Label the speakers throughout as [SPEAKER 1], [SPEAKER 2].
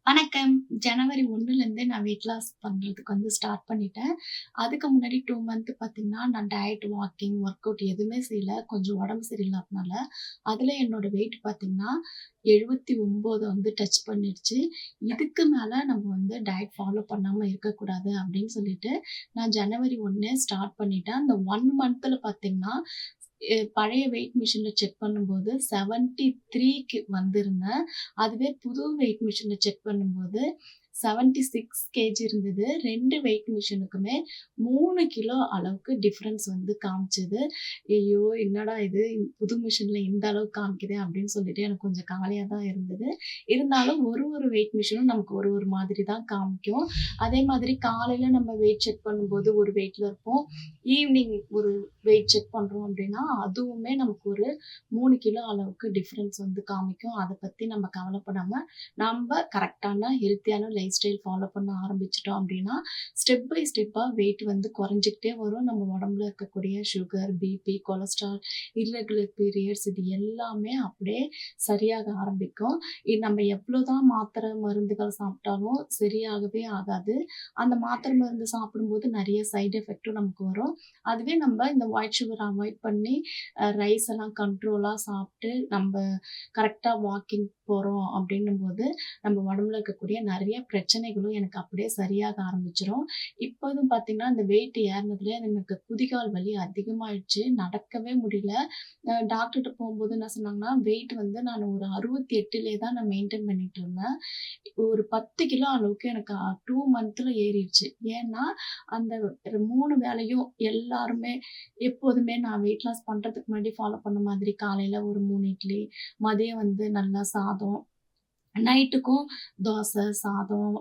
[SPEAKER 1] வணக்கம். ஜனவரி 1லேருந்தே நான் weight loss பண்றதுக்கு ஸ்டார்ட் பண்ணிட்டேன். அதுக்கு முன்னாடி 2 மந்த் பார்த்தீங்கன்னா, நான் டயட், வாக்கிங், ஒர்க் அவுட் எதுவுமே செய்யல. கொஞ்சம் உடம்பு சரியில்லாதனால. அதில என்னோட வெயிட் பார்த்தீங்கன்னா, 79 டச் பண்ணிடுச்சு. இதுக்கு மேல நம்ம டயட் ஃபாலோ பண்ணாம இருக்கக்கூடாது அப்படின்னு சொல்லிட்டு, நான் ஜனவரி 1 ஸ்டார்ட் பண்ணிட்டேன். அந்த 1 மந்த்ல பார்த்தீங்கன்னா, பழைய வெயிட் மிஷின்ல செக் பண்ணும்போது 73க்கு வந்திருந்தேன். அதுவே புது வெயிட் மிஷின்ல செக் பண்ணும்போது 76 கேஜி இருந்தது. 2 வெயிட் மிஷினுக்குமே 3 கிலோ அளவுக்கு டிஃபரன்ஸ் காமிச்சது. ஐயோ! என்னடா இது புது மிஷின்ல இந்த அளவுக்கு காமிக்குதே அப்படின்னு சொல்லிட்டு எனக்கு கொஞ்சம் கவலையா தான் இருந்தது. இருந்தாலும் ஒரு வெயிட் மிஷினும் நமக்கு ஒரு மாதிரி தான் காமிக்கும். அதே மாதிரி காலையில நம்ம வெயிட் செக் பண்ணும்போது ஒரு வெயிட்ல இருப்போம். ஈவினிங் ஒரு வெயிட் செக் பண்றோம் அப்படின்னா, அதுவுமே நமக்கு ஒரு 3 கிலோ அளவுக்கு டிஃபரன்ஸ் காமிக்கும். அத பத்தி நம்ம கவலைப்படாம, நம்ப கரெக்ட்டான ஹெல்த்தியான லைஃப் ஸ்டைல் ஃபாலோ பண்ண ஆரம்பிச்சுட்டோம் அப்படின்னா, ஸ்டெப் பை ஸ்டெப்பா வெயிட் குறைஞ்சுக்கிட்டே வரும். நம்ம உடம்புல இருக்கக்கூடிய sugar, BP, cholesterol, irregular periods இது எல்லாமே அப்படியே சரியாக ஆரம்பிக்கும். நம்ம எவ்வளோதான் மாத்திரை, மருந்துகள் சாப்பிட்டாலும் சரியாகவே ஆகாது. அந்த மாத்திரை, மருந்து சாப்பிடும்போது நெறைய சைட் எஃபெக்ட்டும் நமக்கு வரும். அதுவே நம்ம இந்த ஒயிட் சுகர் அவாய்ட் பண்ணி, ரைஸ் எல்லாம் கண்ட்ரோலா சாப்பிட்டு, நம்ப கரெக்ட்டா வாக்கிங் போறோம் அப்படின்னும்போது, நம்ம உடம்புல இருக்கக்கூடிய நெறைய பிரச்சனைகளும் எனக்கு அப்படியே சரியாக ஆரம்பிச்சுரும். இப்போதும் பார்த்தீங்கன்னா, இந்த வெயிட் ஏறுனதுலயே எனக்கு குதிகால் வலி அதிகமாயிடுச்சு. நடக்கவே முடியல. டாக்டர்ட்ட போம்போது என்ன சொன்னாங்கன்னா, வெயிட் நான் ஒரு 68லயே தான் நான் மெயின்டெயின் பண்ணிட்டு இருந்தேன். ஒரு 10 கிலோ அளவுக்கு எனக்கு 2 மந்த்ல ஏறிடுச்சு. ஏன்னா, அந்த 3 வேளையும் எல்லாருமே எப்போதுமே நான் வெயிட் லாஸ் பண்றதுக்கு முன்னாடி ஃபாலோ பண்ண மாதிரி காலையில ஒரு 3 இட்லி, மதியம் நல்லா சாதம், நைட்டுக்கும் தோசை, சாதம்,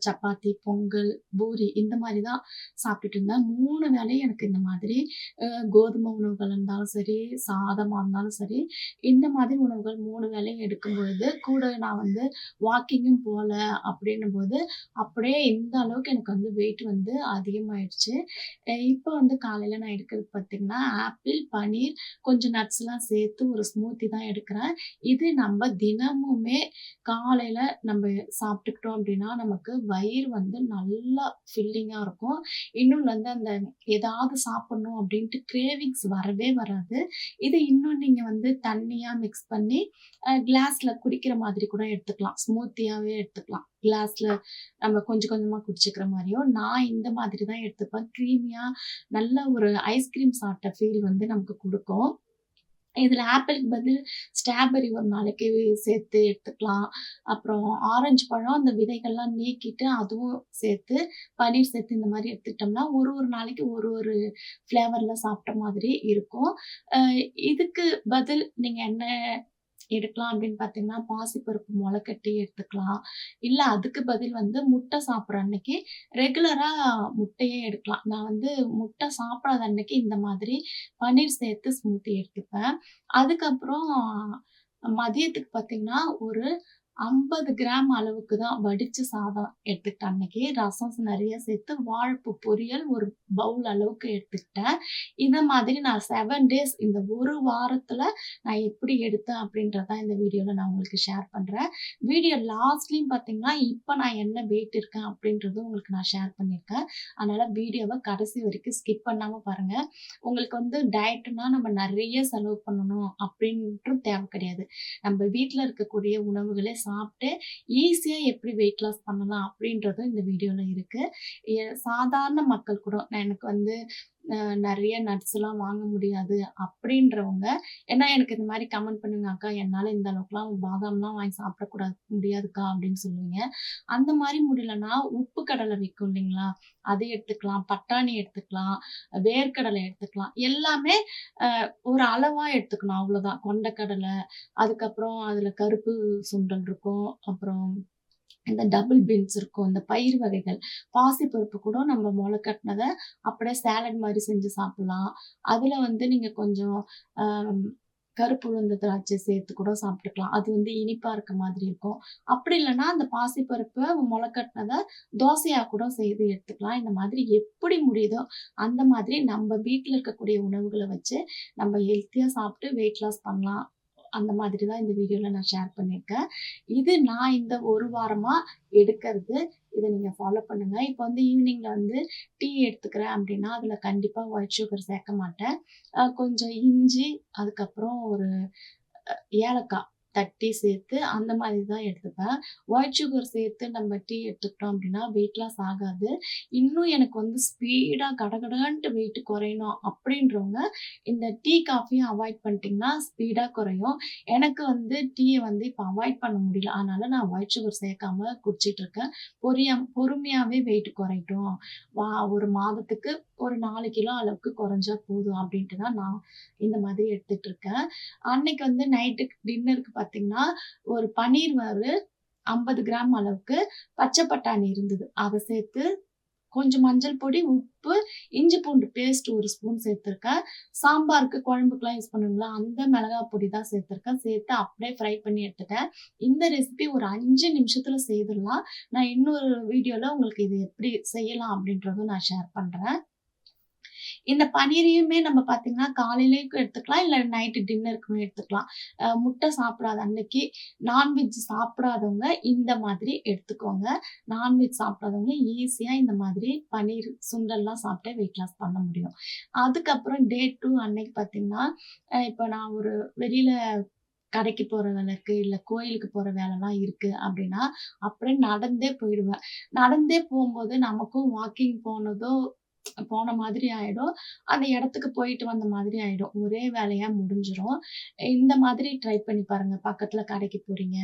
[SPEAKER 1] சப்பாத்தி, பொங்கல், பூரி இந்த மாரி தான் சாப்பிட்டுட்டு இருந்தேன். 3 வேளையும் எனக்கு இந்த மாதிரி கோதுமை உணவுகள் இருந்தாலும் சரி, சாதமா இருந்தாலும் சரி, இந்த மாதிரி உணவுகள் 3 வேளையும் எடுக்கும்பொழுது, கூட நான் வாக்கிங்கும் போல அப்படின்னும்போது, அப்படியே இந்த அளவுக்கு எனக்கு வெயிட் அதிகமாயிடுச்சு. இப்ப காலையில நான் எடுக்கிறது பார்த்தீங்கன்னா, ஆப்பிள், பனீர், கொஞ்சம் நட்ஸ்லாம் சேர்த்து ஒரு ஸ்மூத்தி தான் எடுக்கிறேன். இது நம்ம தினமுமே காலையில நம்ம சாப்பிட்டுக்கிட்டோம் அப்படின்னா, நமக்கு வயிறு நல்லா ஃபில்லிங்கா இருக்கும். இன்னொன்னு அந்த ஏதாவது சாப்பிடணும் அப்படின்ட்டு கிரேவிங்ஸ் வரவே வராது. இது இன்னும் நீங்க தண்ணியா மிக்ஸ் பண்ணி கிளாஸ்ல குடிக்கிற மாதிரி கூட எடுத்துக்கலாம். ஸ்மூத்தியாவே எடுத்துக்கலாம். கிளாஸ்ல நம்ம கொஞ்சம் கொஞ்சமா குடிச்சுக்கிற மாரியும். நான் இந்த மாதிரி தான் எடுத்துப்பேன். கிரீமியா நல்ல ஒரு ஐஸ்கிரீம் சாப்பிட்ட ஃபீல் நமக்கு குடுக்கும். இதுல ஆப்பிளுக்கு பதில் ஸ்ட்ராபெர்ரி ஒரு நாளைக்கு சேர்த்து எடுத்துக்கலாம். அப்புறம் ஆரஞ்சு பழம் அந்த விதைகள்லாம் நீக்கிட்டு அதுவும் சேர்த்து, பனீர் சேர்த்து இந்த மாரி எடுத்துக்கிட்டோம்னா, ஒரு நாளைக்கு ஒரு ஃப்ளேவர்ல சாப்பிட்ட மாதிரி இருக்கும். அ இதுக்கு பதில் நீங்க என்ன எடுக்கலாம் அப்படின்னு பார்த்தீங்கன்னா, பாசிப்பருப்பு மொளக்கட்டி எடுத்துக்கலாம். இல்ல அதுக்கு பதில் முட்டை சாப்பிடுற அன்னைக்கு ரெகுலரா முட்டையே எடுக்கலாம். நான் முட்டை சாப்பிடாத அன்னைக்கு இந்த மாதிரி பன்னீர் சேர்த்து ஸ்மூத்தி எடுத்துப்பேன். அதுக்கப்புறம் மதியத்துக்கு பார்த்தீங்கன்னா, ஒரு 50 கிராம் அளவுக்கு தான் வடிச்ச சாதம் எடுத்துக்கிட்டேன் அன்னைக்கு. ரசம் நெறைய சேர்த்து வாழைப்பூ பொரியல் ஒரு பவுல் அளவுக்கு எடுத்துக்கிட்டேன். இந்த மாதிரி நான் 7 டேஸ் இந்த ஒரு வாரத்துல நான் எப்படி எடுத்தேன் அப்படின்றத இந்த வீடியோல நான் உங்களுக்கு ஷேர் பண்றேன். வீடியோ லாஸ்ட்லயும் பார்த்தீங்கன்னா, இப்ப நான் என்ன வெயிட் இருக்கேன் அப்படின்றதும் உங்களுக்கு நான் ஷேர் பண்ணியிருக்கேன். அதனால வீடியோவ கடைசி வரைக்கும் ஸ்கிப் பண்ணாம பாருங்க. உங்களுக்கு டயட்னா நம்ம நெறைய செலவு பண்ணணும் அப்படின்ட்டும் தேவை கிடையாது. நம்ம வீட்ல இருக்கக்கூடிய உணவுகளே சாப்பிட்டு ஈஸியா எப்படி வெயிட் லாஸ் பண்ணலாம் அப்படின்றதும் இந்த வீடியோல இருக்கு. சாதாரண மக்கள் கூட நான் எனக்கு நெறைய நட்ஸ்லாம் வாங்க முடியாது அப்படின்றவங்க, ஏன்னா எனக்கு இந்த மாரி கமெண்ட் பண்ணுங்க, "அக்கா என்னால இந்த அளவுக்குலாம் பாதாம்லாம் வாங்கி சாப்பிடக்கூடாது முடியாதுக்கா" அப்படின்னு சொல்லுவீங்க. அந்த மாரி முடியலன்னா, உப்பு கடலை விக்கும் இல்லைங்களா? அது எடுத்துக்கலாம், பட்டாணி எடுத்துக்கலாம், வேர்க்கடலை எடுத்துக்கலாம். எல்லாமே ஒரு அளவா எடுத்துக்கணும் அவ்வளோதான். கொண்டைக்கடலை, அதுக்கப்புறம் அதுல கருப்பு சுண்டல் இருக்கும். அப்புறம் இந்த டபுள் பீன்ஸ் இருக்கும். இந்த பயிறு வகைகள். பாசிப்பருப்பு கூட நம்ம மொள கட்டினத அப்படியே சாலட் மாரி செஞ்சு சாப்பிடலாம். அதுல நீங்க கொஞ்சம் அ கருப்பு உளுந்து திராட்சை சேர்த்து கூட சாப்பிட்டுக்கலாம். அது இனிப்பா இருக்க மாதிரி இருக்கும். அப்படி இல்லன்னா, அந்த பாசிப்பருப்பு மொள கட்டினத தோசையா கூட செய்து எடுத்துக்கலாம். இந்த மாதிரி எப்படி முடியுதோ, அந்த மாதிரி நம்ம வீட்ல இருக்கக்கூடிய உணவுகள வச்சு நம்ம ஹெல்த்தியா சாப்பிட்டு வெயிட் லாஸ் பண்ணலாம். அந்த மாதிரி தான் இந்த வீடியோல நான் ஷேர் பண்ணியிருக்கேன். இது நான் இந்த 1 வாரமா எடுக்கறது. இத நீங்க ஃபாலோ பண்ணுங்க. இப்ப வந்து ஈவினிங்ல வந்து டீ எடுத்துக்கிறேன் அப்டின்னா, அதுல கண்டிப்பா ஒயிட் சுகர் சேர்க்க மாட்டேன். கொஞ்சம் இஞ்சி, அதுக்கப்புறம் ஒரு ஏலக்காய் தட்டி சேர்த்து அந்த மாதிரி தான் எடுத்துப்பேன். ஒயிட் சுகர் சேர்த்து நம்ம டீ எடுத்துக்கிட்டோம் அப்டின்னா, வெயிட் லாஸ் ஆகாது. இன்னும் எனக்கு வந்து ஸ்பீடா கடகடன்ட்டு வெயிட் குறையணும் அப்டின்றவங்க, இந்த டீ, காஃபியும் அவாய்ட் பண்ணிட்டீங்கன்னா ஸ்பீடா குறையும். எனக்கு வந்து டீய வந்து இப்ப அவாய்ட் பண்ண முடியல. அதனால நான் ஒயிட் சுகர் சேர்க்காம குடிச்சிட்டு இருக்கேன். பொறுமையாவே வெயிட் குறையட்டும். வா 1 மாதத்துக்கு ஒரு 4 கிலோ அளவுக்கு குறைஞ்சா போதும் அப்டின்ட்டு தான் நான் இந்த மாதிரி எடுத்துட்டு இருக்கேன். அன்னைக்கு வந்து நைட்டுக்கு டின்னருக்கு பார்த்தீங்கன்னா, ஒரு பன்னீர் ஒரு 50 கிராம் அளவுக்கு பச்சை பட்டாணி இருந்தது. அத சேர்த்து கொஞ்சம் மஞ்சள் பொடி, உப்பு, இஞ்சி பூண்டு பேஸ்ட் 1 ஸ்பூன் சேர்த்துருக்கேன். சாம்பாருக்கு, குழம்புக்குலாம் யூஸ் பண்ணுவீங்கல்ல, அந்த மிளகா பொடி தான் சேர்த்துருக்கேன். சேர்த்து அப்படியே ஃப்ரை பண்ணி எடுத்துட்டேன். இந்த ரெசிபி ஒரு 5 நிமிஷத்துல செய்துடலாம். நான் இன்னொரு வீடியோல உங்களுக்கு இது எப்படி செய்யலாம் அப்படின்றதும் நான் ஷேர் பண்றேன். இந்த பன்னீரையுமே நம்ம பார்த்தீங்கன்னா, காலையிலயும் எடுத்துக்கலாம். இல்ல நைட்டு டின்னருக்குமே எடுத்துக்கலாம். முட்டை சாப்பிடாத அன்னைக்கு, நான்வெஜ் சாப்பிடாதவங்க இந்த மாதிரி எடுத்துக்கோங்க. நான்வெஜ் சாப்பிடாதவங்க ஈஸியா இந்த மாதிரி பன்னீர் சுண்டல்லாம் சாப்பிட்டு வெயிட் லாஸ் பண்ண முடியும். அதுக்கப்புறம் டே 2 அன்னைக்கு பார்த்தீங்கன்னா, இப்ப நான் ஒரு வெளியில கடைக்கு போற வேலை இருக்கு, இல்ல கோயிலுக்கு போற வேலைலாம் இருக்கு அப்படின்னா, அப்படியே நடந்தே போயிடுவேன். நடந்தே போம்போது நமக்கும் வாக்கிங் போன மாதிரி ஆயிடும். அந்த இடத்துக்கு போயிட்டு வந்த மாதிரி ஆயிடும். ஒரே வேலையா முடிஞ்சிரும். இந்த மாதிரி ட்ரை பண்ணி பாருங்க. பக்கத்துல கடைக்கு போறீங்க,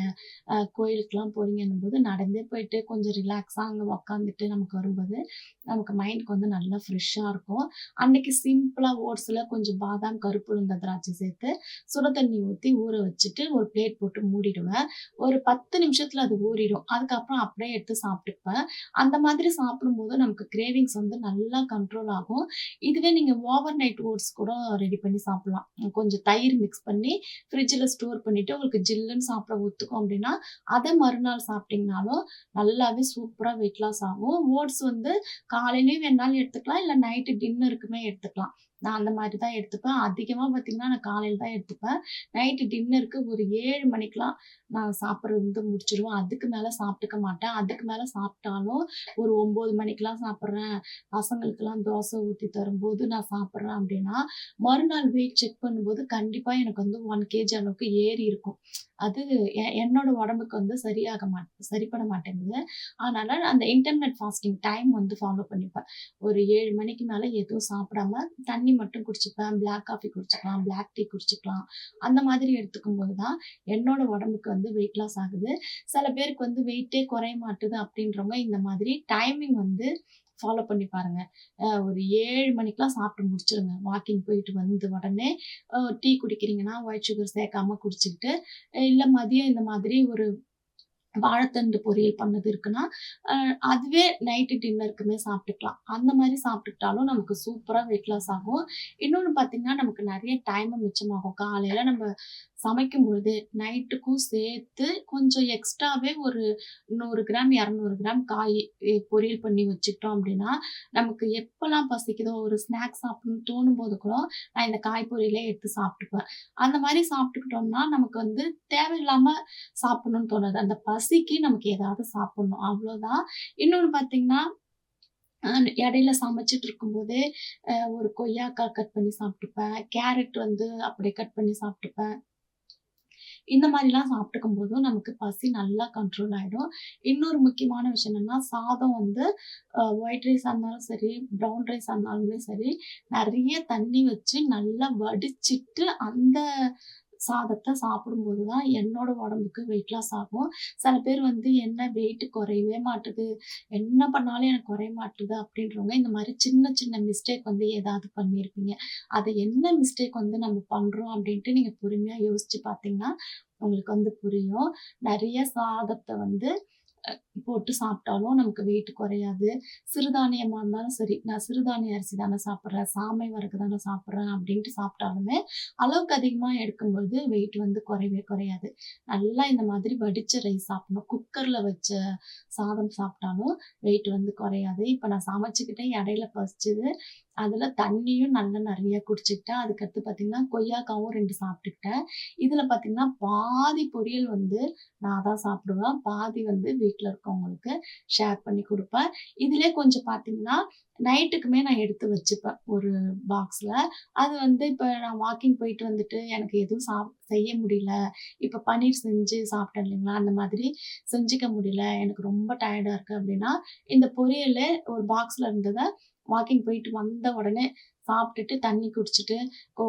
[SPEAKER 1] கோயிலுக்குலாம் போறீங்கன்னும்போது நடந்தே போயிட்டு கொஞ்சம் ரிலாக்ஸா அங்க உக்காந்துட்டு நமக்கு வரும்போது, நமக்கு மைண்டுக்கு வந்து நல்லா ஃப்ரெஷ்ஷா இருக்கும். அன்னைக்கு சிம்பிளா ஓட்ஸ்ல கொஞ்சம் பாதாம், கருப்பு உளுந்த திராட்சை சேர்த்து, சுட தண்ணி ஊத்தி ஊற வச்சுட்டு, ஒரு பிளேட் போட்டு மூடிடுவேன். ஒரு 10 நிமிஷத்துல அது ஊறிடும். அதுக்கப்புறம் அப்படியே எடுத்து சாப்பிட்டுப்பேன். அந்த மாதிரி சாப்பிடும்போது நமக்கு கிரேவிங்ஸ் வந்து நல்லா கண்ட்ரோல் ஆகும். இதுவே நீங்க ஓவர் நைட் ஓட்ஸ் கூட ரெடி பண்ணி சாப்பிடலாம். கொஞ்சம் தயிர் மிக்ஸ் பண்ணி ஃப்ரிட்ஜ்ல ஸ்டோர் பண்ணிட்டு உங்களுக்கு ஜில்லுன்னு சாப்பிட ஒத்துக்கும் அப்டின்னா, அத மறுநாள் சாப்பிட்டீங்கனாலும் நல்லாவே சூப்பரா வெயிட் லாஸ் ஆகும். ஓட்ஸ் வந்து காலையிலயும் வேணாலும் எடுத்துக்கலாம். இல்ல நைட்டு டின்னருக்குமே எடுத்துக்கலாம். நான் அந்த மாரி தான் எடுத்துப்பேன். அதிகமா பார்த்தீங்கன்னா, நான் காலையில தான் எடுத்துப்பேன். நைட்டு டின்னருக்கு ஒரு 7 மணிக்கெல்லாம் நான் சாப்பிடுறது வந்து முடிச்சுருவேன். அதுக்கு மேல சாப்பிட்டுக்க மாட்டேன். அதுக்கு மேல சாப்பிட்டாலும் ஒரு 9 மணிக்கெல்லாம் சாப்பிடுறேன். பசங்களுக்கெல்லாம் தோசை ஊத்தி தரும்போது நான் சாப்பிடுறேன் அப்டின்னா, மறுநாள் வெயிட் செக் பண்ணும்போது கண்டிப்பா எனக்கு வந்து 1 கேஜி அளவுக்கு ஏறி இருக்கும். அது என்னோட உடம்புக்கு வந்து சரிப்பட மாட்டேங்குது. அதனால நான் அந்த இன்டர்மிட்டன்ட் ஃபாஸ்டிங் டைம் வந்து ஃபாலோ பண்ணிப்பேன். ஒரு 7 மணிக்கு மேல எதுவும் சாப்பிடாம தண்ணி மட்டும் குடிச்சுப்பேன். பிளாக் காஃபி குடிச்சுக்கலாம், பிளாக் டீ குடிச்சுக்கலாம். அந்த மாதிரி எடுத்துக்கும்போது தான் என்னோட உடம்புக்கு வந்து வெயிட் லாஸ் ஆகுது. சில பேருக்கு வந்து வெயிட்டே குறைய மாட்டுது அப்படின்றவங்க இந்த மாதிரி டைமிங் வந்து ஃபாலோ பண்ணி பாருங்க. ஒரு 7 மணிக்கெல்லாம் சாப்பிட்டு முடிச்சுருங்க. வாக்கிங் போயிட்டு வந்து உடனே டீ குடிக்கிறீங்கன்னா, ஒயிட் சுகர் சேர்க்காம குடிச்சுக்கிட்டு, இல்ல மதியம் இந்த மாதிரி ஒரு வாழைத்தண்டு பொரியல் பண்ணது இருக்குன்னா, அ அதுவே நைட்டு டின்னருக்குமே சாப்பிட்டுக்கலாம். அந்த மாரி சாப்பிட்டுக்கிட்டாலும் நமக்கு சூப்பரா வெயிட் லாஸ் ஆகும். இன்னொன்னு பார்த்தீங்கன்னா, நமக்கு நெறைய டைமும் மிச்சமாகும். காலையில நம்ம சமைக்கும்பொழுது நைட்டுக்கும் சேர்த்து கொஞ்சம் எக்ஸ்ட்ராவே ஒரு 100 கிராம், 200 கிராம் காய் பொரியல் பண்ணி வச்சுக்கிட்டோம் அப்டின்னா, நமக்கு எப்பலாம் பசிக்குதோ ஒரு ஸ்நாக்ஸ் சாப்பிடணும்னு தோணும்போது கூட, நான் இந்த காய் பொரியலே எடுத்து சாப்பிட்டுப்பேன். அந்த மாரி சாப்பிட்டுக்கிட்டோம்னா, நமக்கு வந்து தேவையில்லாம சாப்பிடணும்னு தோணாது. அந்த பசிக்கு நமக்கு ஏதாவது சாப்பிடணும். அவ்வளோதான். இன்னொன்னு பார்த்தீங்கன்னா, அ இடையில சமைச்சுட்டு இருக்கும்போதே, ஒரு கொய்யாக்காய் கட் பண்ணி சாப்பிட்டுப்பேன். கேரட் வந்து அப்படியே கட் பண்ணி சாப்பிட்டுப்பேன். இந்த மாரிலாம் சாப்பிட்டுக்கும்போதும் நமக்கு பசி நல்லா கண்ட்ரோல் ஆயிடும். இன்னொரு முக்கியமான விஷயம் என்னன்னா, சாதம் வந்து ஒயிட் ரைஸா இருந்தாலும் சரி, ப்ரவுன் ரைஸா இருந்தாலுமே சரி, நெறைய தண்ணி வச்சு நல்லா வடிச்சிட்டு அந்த சாதத்த சாப்பிடும்போது தான் என்னோட உடம்புக்கு வெயிட் லாஸ் ஆகும். சில பேர் வந்து என்ன வெயிட் குறையவே மாட்டுது, என்ன பண்ணாலும் எனக்கு குறைய மாட்டுது அப்படின்றவங்க இந்த மாரி சின்ன சின்ன மிஸ்டேக் வந்து ஏதாவது பண்ணியிருப்பீங்க. அது என்ன மிஸ்டேக் வந்து நம்ம பண்றோம் அப்படின்ட்டு நீங்க பொறுமையா யோசிச்சு பார்த்தீங்கன்னா, உங்களுக்கு வந்து புரியும். நெறைய சாதத்த வந்து போட்டு சாப்பிட்டாலும் நமக்கு வெயிட் குறையாது. சிறுதானியமா இருந்தாலும் சரி, நான் சிறுதானிய அரிசி தானே சாப்பிடுறேன், சாமை வரகு தானே சாப்பிடுறேன் அப்படின்ட்டு சாப்பிட்டாலுமே, அளவுக்கு அதிகமா எடுக்கும்பொழுது வெயிட் வந்து குறையவே குறையாது. நல்லா இந்த மாதிரி வடிச்ச ரைஸ் சாப்பிடணும். குக்கர்ல வச்ச சாதம் சாப்பிட்டாலும் வெயிட் வந்து குறையாது. இப்ப நான் சமைச்சுக்கிட்டேன், இடையில பசிச்சது. அதுல தண்ணியும் நல்லா நெறைய குடிச்சுக்கிட்டேன். அதுக்கடுத்து பார்த்தீங்கன்னா, கொய்யாக்காவும் 2 சாப்பிட்டுக்கிட்டேன். இதுல பார்த்தீங்கன்னா, பாதி பொரியல் வந்து நான் தான் சாப்பிடுவேன். பாதி வந்து வீட்ல இருக்கவங்களுக்கு ஷேர் பண்ணி குடுப்பேன். இதுலயே கொஞ்சம் பார்த்தீங்கன்னா, நைட்டுக்குமே நான் எடுத்து வச்சுப்பேன் ஒரு பாக்ஸ்ல. அது வந்து இப்ப நான் வாக்கிங் போயிட்டு வந்துட்டு எனக்கு எதுவும் செய்ய முடியல. இப்ப பன்னீர் செஞ்சு சாப்பிட்டேன் இல்லைங்களா? அந்த மாதிரி செஞ்சுக்க முடியல. எனக்கு ரொம்ப டயர்டா இருக்கு அப்டின்னா, இந்த பொரியலு ஒரு பாக்ஸ்ல இருந்தத வாக்கிங் போயிட்டு வந்த உடனே சாப்பிட்டுட்டு, தண்ணி குடிச்சுட்டு,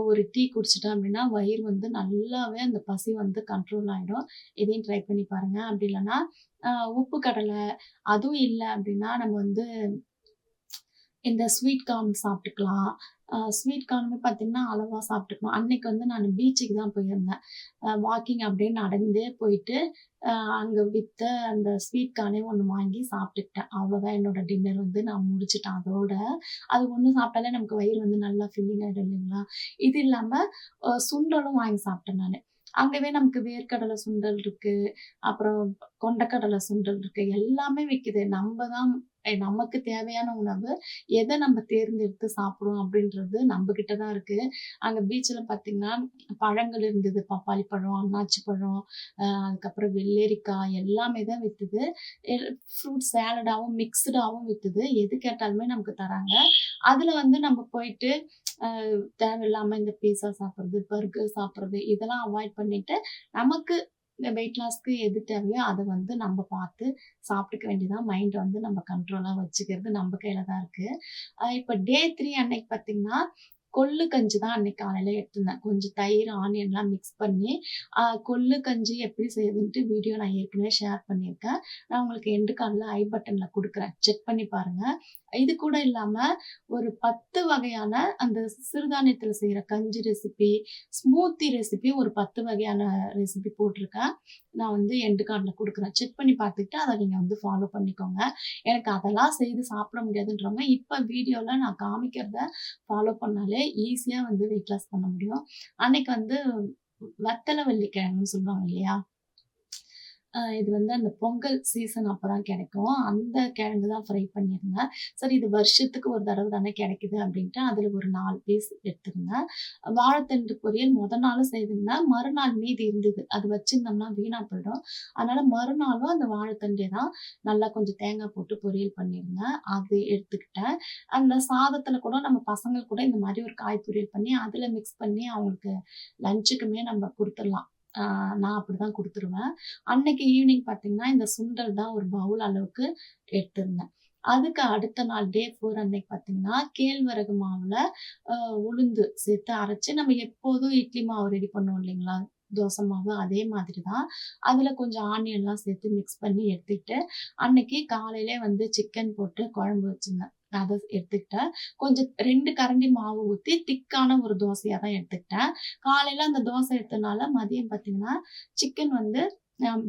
[SPEAKER 1] ஒரு டீ குடிச்சுட்டேன் அப்டின்னா, வயிறு வந்து நல்லாவே அந்த பசி வந்து கண்ட்ரோல் ஆயிடும். இதையும் ட்ரை பண்ணி பாருங்க. அப்டி இல்லன்னா, அ உப்பு கடலை அதுவும் இல்ல அப்டின்னா, நம்ம வந்து இந்த ஸ்வீட் கார்ன் சாப்பிட்டுக்கலாம். ஸ்வீட் கார்னுமே பார்த்தீங்கன்னா, அளவா சாப்பிட்டுக்கணும். அன்னைக்கு வந்து நானு பீச்சுக்கு தான் போயிருந்தேன். வாக்கிங் அப்படியே நடந்தே போயிட்டு, அ அங்க வித்த அந்த ஸ்வீட் கார்னே ஒண்ணு வாங்கி சாப்பிட்டுக்கிட்டேன். அவ்வளோதான் என்னோட டின்னர் வந்து நான் முடிச்சுட்டேன் அதோட. அது ஒண்ணு சாப்பிட்டாலே நமக்கு வயிறு வந்து நல்லா ஃபில்லிங் ஆயிடும் இல்லைங்களா? இது இல்லாம சுண்டலும் வாங்கி சாப்பிட்டேன் நானு. அங்கவே நமக்கு வேர்க்கடலை சுண்டல் இருக்கு. அப்புறம் கொண்டைக்கடலை சுண்டல் இருக்கு. எல்லாமே விக்குது. நம்ப தான் நமக்கு தேவையான உணவு எத நம்ம தேர்ந்தெடுத்து சாப்பிடுறோம் அப்படின்றது நம்ம கிட்ட தான் இருக்கு. அங்க பீச்ல பார்த்தீங்கன்னா, பழங்கள் இருந்தது. பப்பாளி பழம், அன்னாச்சி பழம், அதுக்கப்புறம் வெள்ளரிக்காய் எல்லாமே தான் வித்துது. L fruit சாலடாவும், மிக்ஸ்டாவும் வித்துது. எது கேட்டாலுமே நமக்கு தராங்க. அதுல வந்து நம்ம போயிட்டு அ தேவையில்லாம இந்த பீஸா சாப்பிடுறது, பர்கர் சாப்பிடுறது இதெல்லாம் அவாய்ட் பண்ணிட்டு, நமக்கு இந்த வெயிட் லாஸ்க்கு எது தேவையோ அத வந்து நம்ம பார்த்து சாப்பிட்டுக்க வேண்டியதுதான். மைண்ட வந்து நம்ம கண்ட்ரோலா வச்சுக்கிறது நம்ம கையில தான் இருக்கு. இப்ப டே 3 அன்னைக்கு பார்த்தீங்கன்னா, கொள்ளு கஞ்சி தான் அன்னைக்கு காலையில எடுத்திருந்தேன். கொஞ்சம் தயிர், ஆனியன்லாம் மிக்ஸ் பண்ணி, கொள்ளு கஞ்சி எப்படி செய்றதுன்ட்டு வீடியோ நான் ஏற்கனவே ஷேர் பண்ணியிருக்கேன். நான் உங்களுக்கு எண்டு கார்ட்ல ஐ பட்டன்ல குடுக்குறேன். செக் பண்ணி பாருங்க. இது கூட இல்லாம ஒரு 10 வகையான அந்த சிறுதானியத்தில செய்ற கஞ்சி ரெசிபி, ஸ்மூத்தி ரெசிபி ஒரு 10 வகையான ரெசிபி போட்டிருக்கேன். நான் வந்து எண்டு கார்ட்ல குடுக்குறேன். செக் பண்ணி பார்த்துட்டு அத நீங்க வந்து ஃபாலோ பண்ணிக்கோங்க. எனக்கு அதெல்லாம் செய்து சாப்பிட முடியாதுன்றவங்க, இப்ப வீடியோல நான் காமிக்கிறத ஃபாலோ பண்ணாலே ஈஸியா வந்து வெயிட் லாஸ் பண்ண முடியும். அன்னைக்கு வந்து வத்தல வள்ளி கிழங்குன்னு சொல்லுவாங்க இல்லையா? இது வந்து அந்த பொங்கல் சீசன் அப்பதான் கிடைக்கும். அந்த கிழங்கு தான் ஃப்ரை பண்ணியிருந்தேன். சரி இது வருஷத்துக்கு ஒரு தடவ தானே கிடைக்குது அப்டின்ட்டு அதில ஒரு 4 பீஸ் எடுத்திருந்தேன். வாழைத்தண்டு பொரியல் மொத நாளும் செய்திருந்தேன். மறுநாள் மீதி இருந்தது. அது வச்சிருந்தோம்னா வீணா போயிடும். அதனால மறுநாளும் அந்த வாழைத்தண்டே தான் நல்லா கொஞ்சம் தேங்காய் போட்டு பொரியல் பண்ணியிருந்தேன். அது எடுத்துக்கிட்டேன். அந்த சாதத்தில கூட நம்ம பசங்களுக்கு கூட இந்த மாரி ஒரு காய் பொரியல் பண்ணி, அதில மிக்ஸ் பண்ணி அவங்களுக்கு லஞ்சுக்குமே நம்ம குடுத்துடலாம். ஆ நான் அப்படிதான் குடுத்துருவேன். அன்னைக்கு ஈவினிங் பார்த்தீங்கன்னா, இந்த சுண்டல் தான் ஒரு பவுல் அளவுக்கு எடுத்திருந்தேன். அதுக்கு அடுத்த நாள் டே 4 அன்னைக்கு பார்த்தீங்கன்னா, கேழ்வரகு மாவுல அ உளுந்து சேர்த்து அரைச்சு நம்ம எப்போதும் இட்லி மாவு ரெடி பண்ணுவோம் இல்லைங்களா? தோசை மாவு அதே மாதிரி தான். அதில கொஞ்சம் ஆனியன்லாம் சேர்த்து மிக்ஸ் பண்ணி எடுத்துக்கிட்டு, அன்னைக்கு காலையிலே வந்து சிக்கன் போட்டு குழம்பு வச்சிருந்தேன். அத எடுத்துக்கிட்டேன். கொஞ்சம் 2 கரண்டி மாவு ஊத்தி திக்கான ஒரு தோசையா தான் எடுத்துக்கிட்டேன். காலையில அந்த தோசை எடுத்தனால மதியம் பார்த்தீங்கன்னா, சிக்கன் வந்து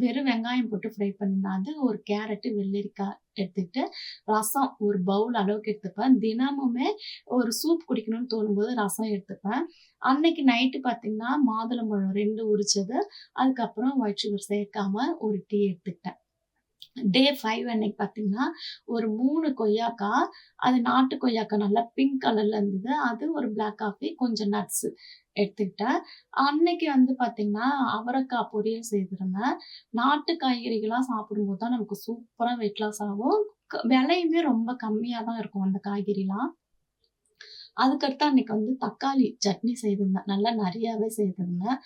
[SPEAKER 1] வெறும் வெங்காயம் போட்டு ஃப்ரை பண்ணியிருந்தேன். அது ஒரு கேரட்டு, வெள்ளரிக்காய் எடுத்துக்கிட்டு, ரசம் ஒரு பவுல் அளவுக்கு எடுத்துப்பேன். தினமுமே ஒரு சூப் குடிக்கணும்னு தோணும்போது ரசம் எடுத்துப்பேன். அன்னைக்கு நைட்டு பார்த்தீங்கன்னா, மாதுளம்பழம் 2 உரிச்சது, அதுக்கப்புறம் ஒயிட் சுகர் சேர்க்காம ஒரு டீ எடுத்துக்கிட்டேன். டே 5 அன்னைக்கு பார்த்தீங்கன்னா, ஒரு 3 கொய்யாக்கா, அது நாட்டு கொய்யாக்கா நல்லா பிங்க் கலர்ல இருந்தது. அது ஒரு பிளாக் காஃபி, கொஞ்சம் நட்ஸு எடுத்துக்கிட்டேன். அன்னைக்கு வந்து பார்த்தீங்கன்னா, அவரக்கா பொரியல் செய்திருந்தேன். நாட்டு காய்கறிகளா சாப்பிடும்போது தான் நமக்கு சூப்பரா வெயிட் லாஸ் ஆகும். விலையுமே ரொம்ப கம்மியா தான் இருக்கும் அந்த காய்கறிலாம். அதுக்கடுத்து அன்னைக்கு வந்து தக்காளி சட்னி செய்திருந்தேன். நல்லா நெறையாவே செய்திருந்தேன்.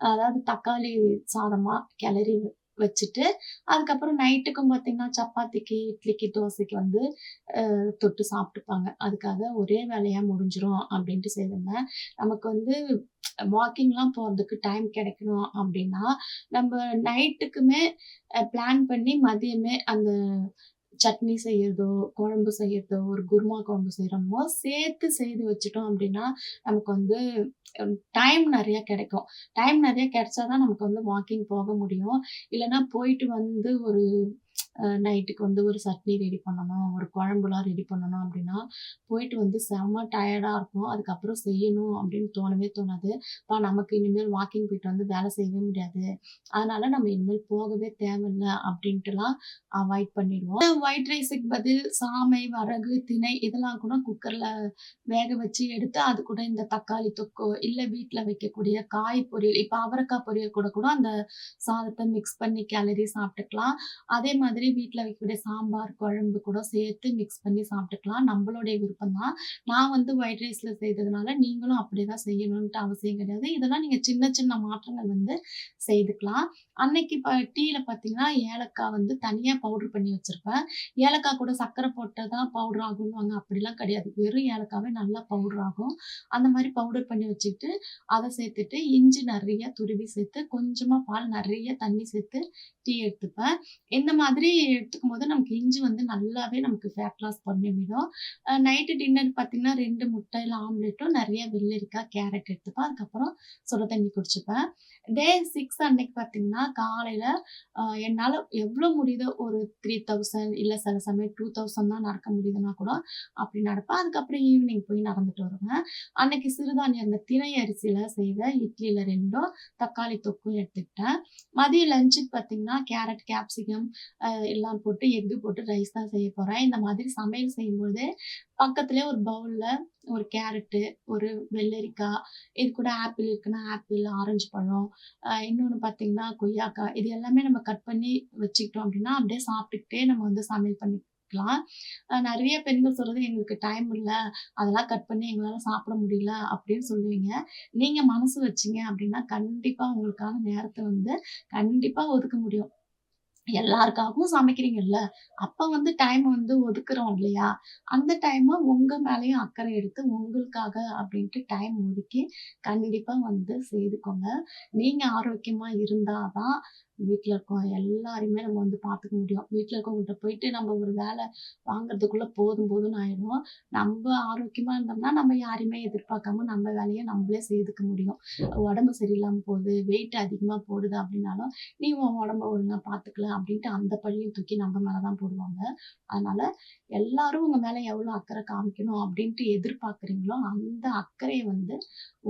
[SPEAKER 1] அதாவது தக்காளி சாதமா கிளறி வச்சுட்டு, அதுக்கப்புறம் நைட்டுக்கும் பார்த்தீங்கன்னா, சப்பாத்திக்கு, இட்லிக்கு, தோசைக்கு வந்து தொட்டு சாப்ட்டுப்பாங்க. அதுக்காக ஒரே வேலையா முடிஞ்சிரும் அப்டின்ட்டு செய்திருந்தேன். நமக்கு வந்து வாக்கிங்லாம் போறதுக்கு டைம் கிடைக்கணும் அப்டின்னா, நம்ப நைட்டுக்குமே பிளான் பண்ணி மதியமே அந்த சட்னி செய்யறதோ, குழம்பு செய்யறதோ, ஒரு குருமா குழம்பு செய்றோமோ, சேர்த்து செய்து வச்சுட்டோம் அப்டின்னா, நமக்கு வந்து டைம் நெறைய கிடைக்கும். டைம் நெறைய கிடைச்சா தான் நமக்கு வந்து வாக்கிங் போக முடியும். இல்லன்னா போயிட்டு வந்து ஒரு நைட்டுக்கு வந்து ஒரு சட்னி ரெடி பண்ணணும், ஒரு குழம்புலாம் ரெடி பண்ணணும் அப்படின்னா, போயிட்டு வந்து செம்ம டயர்டா இருக்கும். அதுக்கப்புறம் செய்யணும் அப்படின்னு தோணவே தோணாது. அப்பா நமக்கு இனிமேல் வாக்கிங் போயிட்டு வந்து வேலை செய்யவே முடியாது. அதனால நம்ம இனிமேல் போகவே தேவையில்ல அப்படின்ட்டுலாம் அவாய்ட் பண்ணிடுவோம். ஒயிட் ரைஸுக்கு பதில் சாமை, வரகு, திணை இதெல்லாம் கூட குக்கர்ல வேக வச்சு எடுத்து, அது கூட இந்த தக்காளி தொக்கோ, இல்ல வீட்ல வைக்கக்கூடிய காய் பொரியல், இப்ப அவரைக்காய் பொரியல் கூட கூட அந்த சாதத்த மிக்ஸ் பண்ணி கிளறி சாப்பிட்டுக்கலாம். அதே மாதிரி வீட்ல வைக்கக்கூடிய சாம்பார், குழம்பு கூட சேர்த்து மிக்ஸ் பண்ணி சாப்பிட்டுக்கலாம். நம்பளுடைய விருப்பம் தான். நான் வந்து ஒயிட் ரைஸ்ல செய்ததுனால, நீங்களும் அப்படிதான் செய்யணுன்ட்டு அவசியம் கிடையாது. இதெல்லாம் நீங்க சின்ன சின்ன மாற்றங்கள் வந்து செய்துக்கலாம். அன்னைக்கு டீல பார்த்தீங்கன்னா, ஏலக்காய் வந்து தனியா பவுடர் பண்ணி வச்சிருப்பேன். ஏலக்காய் கூட சர்க்கரை போட்டா தான் பவுடர் ஆகுன்னுவாங்க. அப்படிலாம் கிடையாது. வெறும் ஏலக்காவே நல்லா பவுடர் ஆகும். அந்த மாரி பவுடர் பண்ணி வச்சுக்கிட்டு, அத சேர்த்துட்டு, இஞ்சி நெறைய துருவி சேர்த்து, கொஞ்சமா பால், நெறைய தண்ணி சேர்த்து டீ எடுத்துப்பேன். இந்த மாதிரி எடுத்துக்கும்போது நமக்கு இஞ்சி வந்து நல்லாவே நமக்கு ஃபேட் லாஸ் பண்ணிவிடும். நைட்டு டின்னர் பார்த்தீங்கன்னா, 2 முட்டை இல்ல ஆம்லெட்டும், நெறைய வெள்ளரிக்காய், கேரட் எடுத்துப்பேன். அதுக்கப்புறம் சுட தண்ணி குடிச்சுப்பேன். டே 6 அன்னைக்கு பார்த்தீங்கன்னா, காலையில என்னால எவ்வளோ முடியுதோ ஒரு 3000 இல்ல சில சமயம் 2000 தான் நடக்க முடியுதுன்னா கூட, அப்படி நடப்பேன். அதுக்கப்புறம் ஈவினிங் போய் நடந்துட்டு வருவேன். அன்னைக்கு சிறுதானியம் இந்த திணை அரிசியில செய்த இட்லில 2ம், தக்காளி தொக்கும் எடுத்துக்கிட்டேன். மதியம் லஞ்சுக்கு பார்த்தீங்கன்னா, கேரட், கேப்சிகம் எல்லாம் போட்டு எக் போட்டு ரைஸ் தான் செய்ய போறேன். இந்த மாதிரி சமையல் செய்யும்போது, பக்கத்திலேயே ஒரு பவுல்ல ஒரு கேரட்டு, ஒரு வெள்ளரிக்காய், இது கூட ஆப்பிள் இருக்குன்னா ஆப்பிள், ஆரஞ்சு பழம், இன்னொன்னு பார்த்தீங்கன்னா, கொய்யாக்காய் இது எல்லாமே நம்ம கட் பண்ணி வச்சுக்கிட்டோம் அப்படின்னா, அப்படியே சாப்பிட்டுக்கிட்டே நம்ம வந்து சமையல் பண்ணிக்கலாம். நெறைய பெண்கள் சொல்றது, "எங்களுக்கு டைம் இல்ல. அதெல்லாம் கட் பண்ணி எங்களால சாப்பிட முடியல." அப்படின்னு சொல்லுவீங்க. நீங்க மனசு வச்சீங்க அப்படின்னா, கண்டிப்பா உங்களுக்கான நேரத்த வந்து கண்டிப்பா ஒதுக்க முடியும். எல்லாருக்காகவும் சமைக்கிறீங்கல்ல, அப்ப வந்து டைம் வந்து ஒதுக்குறோம் இல்லையா? அந்த டைம உங்க மேலயும் அக்கறை எடுத்து, உங்களுக்காக அப்படின்ட்டு டைம் ஒதுக்கி, கண்டிப்பா வந்து செய்துக்கோங்க. நீங்க ஆரோக்கியமா இருந்தா தான், வீட்ல இருக்கவங்க எல்லாரையுமே நம்ம வந்து பார்த்துக்க முடியும். வீட்ல இருக்கவங்ககிட்ட போயிட்டு நம்ம ஒரு வேலை வாங்குறதுக்குள்ள போதும் போதும்ன்னு ஆயிடும். நம்ப ஆரோக்கியமா இருந்தோம்னா, நம்ம யாரையுமே எதிர்பார்க்காம நம்ம வேலைய நம்மளே செய்துக்க முடியும். உடம்பு சரியில்லாம போகுது, வெயிட் அதிகமா போடுது அப்படின்னாலும், "நீ உன் உடம்ப ஒழுங்கா பார்த்துக்கல" அப்படின்ட்டு அந்த பழியும் தூக்கி நம்ம மேல தான் போடுவாங்க. அதனால எல்லாரும் உங்க மேல எவ்வளோ அக்கறை காமிக்கணும் அப்படின்ட்டு எதிர்பார்க்குறீங்களோ, அந்த அக்கறைய வந்து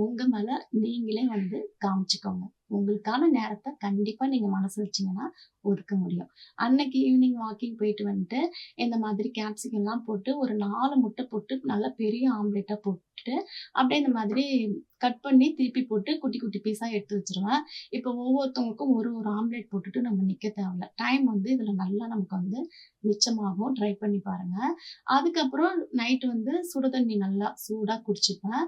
[SPEAKER 1] உங்க மேல நீங்களே வந்து காமிச்சுக்கோங்க. உங்களுக்கான நேரத்த கண்டிப்பா நீங்க மனசு வச்சீங்கன்னா ஒதுக்க முடியும். அன்னைக்கு ஈவினிங் வாக்கிங் போயிட்டு வந்துட்டு, இந்த மாதிரி கேப்சிகம்லாம் போட்டு ஒரு 4 முட்டை போட்டு நல்லா பெரிய ஆம்லெட்டா போட்டுட்டு, அப்படியே இந்த மாதிரி கட் பண்ணி திருப்பி போட்டு குட்டி குட்டி பீஸா எடுத்து வச்சுருவேன். இப்போ ஒவ்வொருத்தவங்களுக்கும் ஒரு ஒரு ஆம்லெட் போட்டுட்டு நம்ம நிக்க தேவையில்ல. டைம் வந்து இதுல நல்லா நமக்கு வந்து மிச்சமாகும். ட்ரை பண்ணி பாருங்க. அதுக்கப்புறம் நைட் வந்து சுடு தண்ணி நல்லா சூடா குடிச்சுப்பேன்.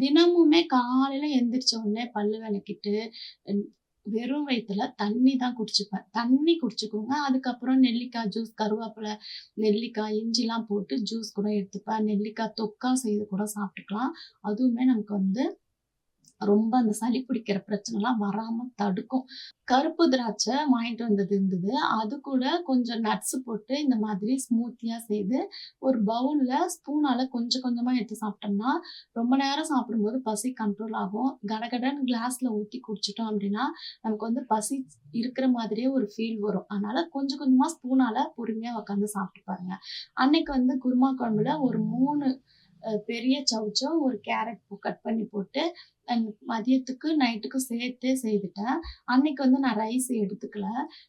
[SPEAKER 1] தினமுமே காலையில எந்திரிச்ச உடனே பல்லு விளக்கிட்டு, ம் வெறும் வயித்துல தண்ணி தான் குடிச்சுப்பேன். தண்ணி குடிச்சுக்கோங்க. அதுக்கப்புறம் நெல்லிக்காய் ஜூஸ், கருவேப்பில, நெல்லிக்காய், இஞ்சிலாம் போட்டு ஜூஸ் கூட எடுத்துப்பேன். நெல்லிக்காய் தொக்கா செய்து கூட சாப்பிட்டுக்கலாம். அதுவுமே நமக்கு வந்து ரொம்ப அந்த சளி பிடிக்கிற பிரச்சனைலாம் வராம தடுக்கும். கருப்பு திராட்சை வாங்கிட்டு வந்தது இருந்தது. அது கூட கொஞ்சம் நட்ஸ் போட்டு இந்த மாதிரி ஸ்மூத்தியா செய்து, ஒரு பவுல்ல ஸ்பூனால கொஞ்சம் கொஞ்சமா எடுத்து சாப்பிட்டோம்னா, ரொம்ப நேரம் சாப்பிடும்போது பசி கண்ட்ரோல் ஆகும். கடகடன்னு கிளாஸ்ல ஊத்தி குடிச்சுட்டோம் அப்படின்னா, நமக்கு வந்து பசி இருக்கிற மாதிரியே ஒரு ஃபீல் வரும். அதனால கொஞ்சம் கொஞ்சமா ஸ்பூனால பொறுமையா உட்காந்து சாப்பிட்டு பாருங்க. அன்னைக்கு வந்து குருமா குழம்புல ஒரு 3 பெரிய சௌசௌ, ஒரு கேரட் கட் பண்ணி போட்டு, மதியத்துக்கு, நைட்டுக்கும் சேர்த்தே செய்துட்டேன். அன்னைக்கு வந்து நான் ரைஸ் எடுத்துக்கல.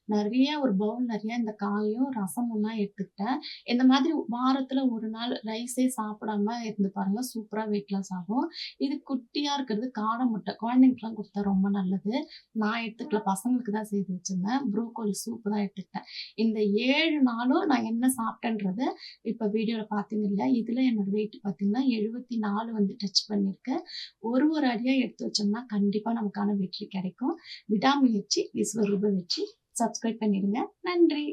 [SPEAKER 1] நெறைய ஒரு பவுல் நெறைய இந்த காயும், ரசமும் தான் எடுத்துக்கிட்டேன். இந்த மாதிரி வாரத்துல 1 நாள் ரைஸே சாப்பிடாம இருந்து பாருங்க. சூப்பரா வெயிட் லாஸ் ஆகும். இது குட்டியா இருக்கிறது காடை முட்டை. குழந்தைங்களுக்குலாம் குடுத்தா ரொம்ப நல்லது. நான் எடுத்துக்கல. பசங்களுக்கு தான் செய்து வச்சிருந்தேன். ப்ரோக்கோலி சூப் தான் எடுத்துக்கிட்டேன். இந்த 7 நாளும் நான் என்ன சாப்பிட்டேன்றத இப்ப வீடியோல பார்த்தீங்க இல்லையா? இதுல என்னோட வெயிட் பார்த்தீங்கன்னா 74 வந்து டச் பண்ணிருக்கு. ஒரு ஒரு அடியா எடுத்து வச்சோம்னா, கண்டிப்பா நமக்கான வெற்றி கிடைக்கும். விடாமுயற்சி விஸ்வரூப வெற்றி. சப்ஸ்கிரைப் பண்ணிடுங்க. நன்றி.